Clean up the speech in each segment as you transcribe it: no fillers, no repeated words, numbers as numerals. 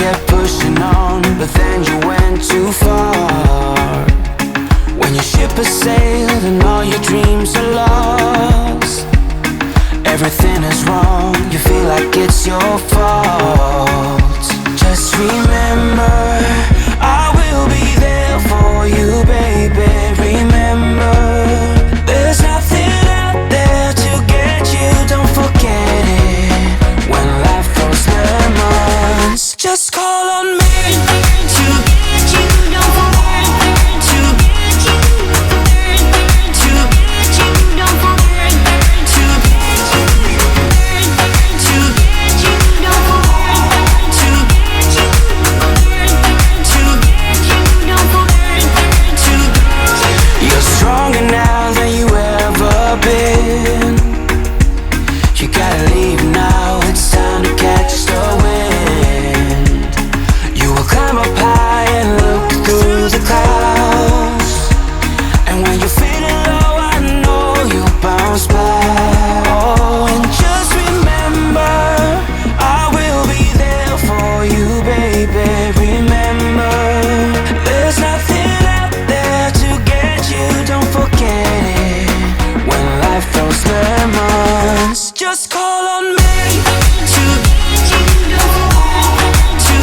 kept pushing on, but then you went too far. When your ship has sailed and all your dreams are lost, everything is wrong, you feel like it's your fault. Just remember, I will be there for you, baby. Remember, there's nothing out there to get you, don't forget it. When life throws lemons, just call on me to get you, don't forget to get you, to get you, don't forget to get you, to get you, don't forget to get you, to get you, don't forget to get you. You're stronger now than you ever been. You gotta leave now, it's time to catch the wind. You will climb up high and look through the clouds, and when you're feeling low, I know you'll bounce back. Oh, and just remember, I will be there for you, baby. Remember, there's nothing out there to get you, don't forget it. When life throws lemons, just call on me to get you, don't forget to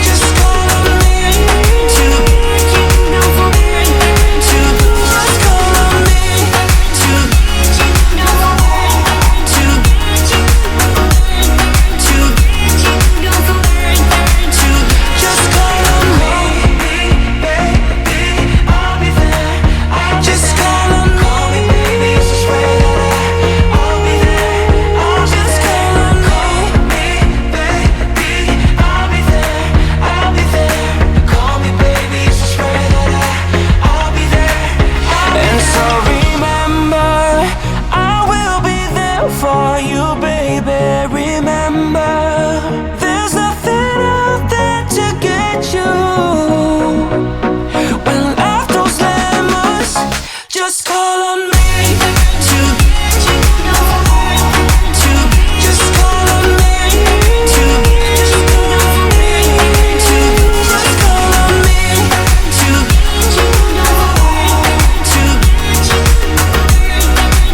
just call on me to get you, don't forget to just call on me to get you, don't forget to get you, to get you, don't forget to just call on me, baby, I'll be there. Just call on me, baby, I swear that I'll be there. I'll just call on me, baby, I'll be there. I'll be there. Call me, baby, I swear that I'll be there. And so remember, I will be there for you, baby. Remember, there's nothing out there to get you. When life throws lemons, just call on me to get you, don't forget to just call on me to get you, don't forget to just call on me to get you, don't forget to get you,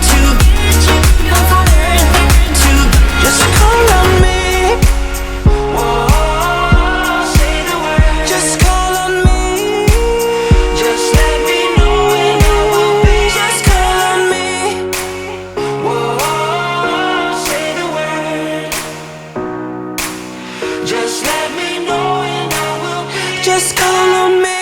to get you, don't forget to just call on me. Whoa, say the word. Just call on me. Just let me know when I will be. Just call on me. Whoa, say the word. Just let me know when I will be. Just call on me.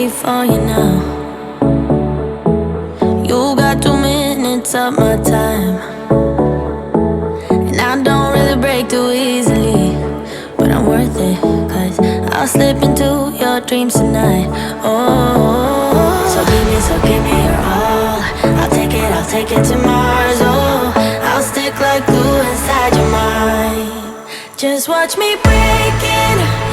ready for you now. You got 2 minutes of my time, and I don't really break too easily, but I'm worth it, 'cause I'll slip into your dreams tonight. Oh, so give me your all. I'll take it to Mars. Oh, I'll stick like glue inside your mind. Just watch me break it.